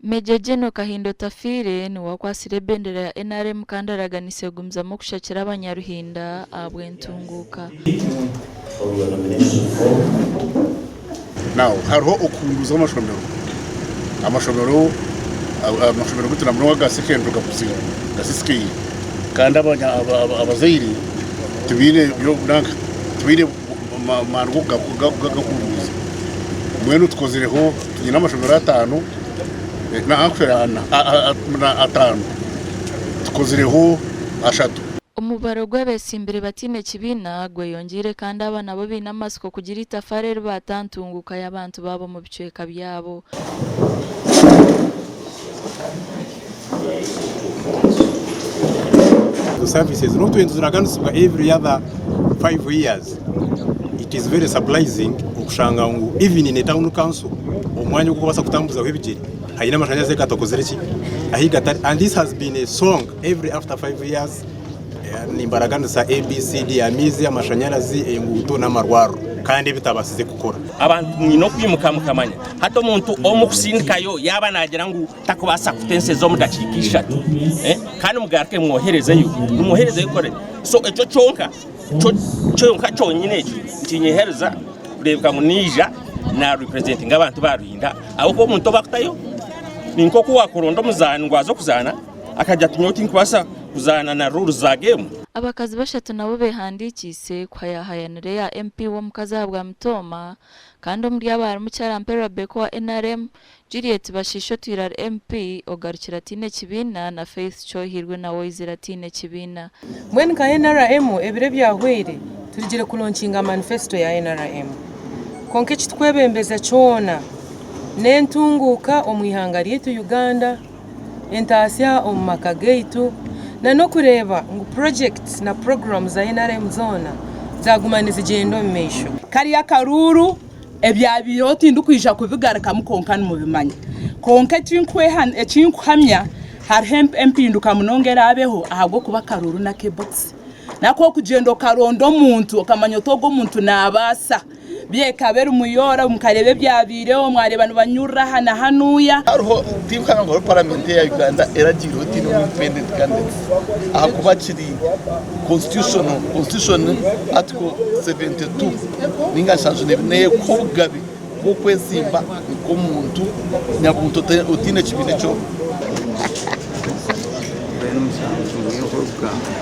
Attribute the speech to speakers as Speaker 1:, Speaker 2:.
Speaker 1: Meja Jeno Kahindo Tafire ni wakwasire bendera ya NRM kandi araganise gumzamo kushakira abanyaruhinda abwentunguka.
Speaker 2: Now hariho okunguza amashomero gutuna muri wagasekendo gakusiga gasisikiye kandi abazairi tubire byo branka tubire mango gakuruza mwenu tukozireho tunyina amashomero 5 na akferana atanu tukozireho 3
Speaker 1: Umubaro gw'abesimbere batine kibina gweyongire kandi abana bo binamasiko kugira itafare batantunguka y'abantu babo mu bicweka byabo.
Speaker 3: The services not to inzuraganisibwa every other 5 years. It is very surprising ukushanga ngo even in a town council omwanya uko basa kutambuza webigeri hayina amashanyarazi gatokozereki ahiga, and this has been a song every after 5 years. Nimbaraganda sa ABCD amizi amashanyarazi enguto n'amarwaro kandi bitabasize gukora
Speaker 4: abantu nyino kwimuka mukamanya hato muntu omukusindikayo yaba nagira ngo takubasa kutense zo mudakikisha kandi mugarke mwoherezeyo mwoherezeyo kore so eco chonka chonyine kinyehereza urebwa munija na representing abantu baruhinda abo ko muntu bakutayo ninko kuwa kurondo muzana ngwazo kuzana akajya tunyoti nkwasa kuzana na rules za game.
Speaker 1: Abakazi bashatu nabo behandikise kwayahayanire ya MP wo mukazahabwa Mtoma kandi muri abari mu cyarampera Beko wa NRM Juliet Bashisho Twirar MP ogarukira tine kibina na Faith Chohirwe na Woizira tine kibina.
Speaker 5: Mwen ka NRM ebire byahwere turigire kuloncinga manifesto ya NRM konke kitwebembeza cyona nentunguka omwihangari yetu Uganda entasya omumakageitu na no kureba ngo projects na programs za NRM zona zagumaniza igendo mmesho
Speaker 6: kari yakaruru ebyabiro tindukwisha kubigaraka mukonkana mu bimanya konke cinkwhamya har empinduka munongera abeho ahagwo kuba karuru na kebox nako kugendo karondo muntu okamanyo togo muntu nabasa byekabera umuyora mukarebe byabireho mwareba banyura hana hanuya
Speaker 7: hariho tibukana ngo parliament ya Uganda eragiro tino independent candidates akuba kiri constitution article 72 ninga sanzone ne kugabi ko kwesimba ko muntu nyabuto utine kibine cyo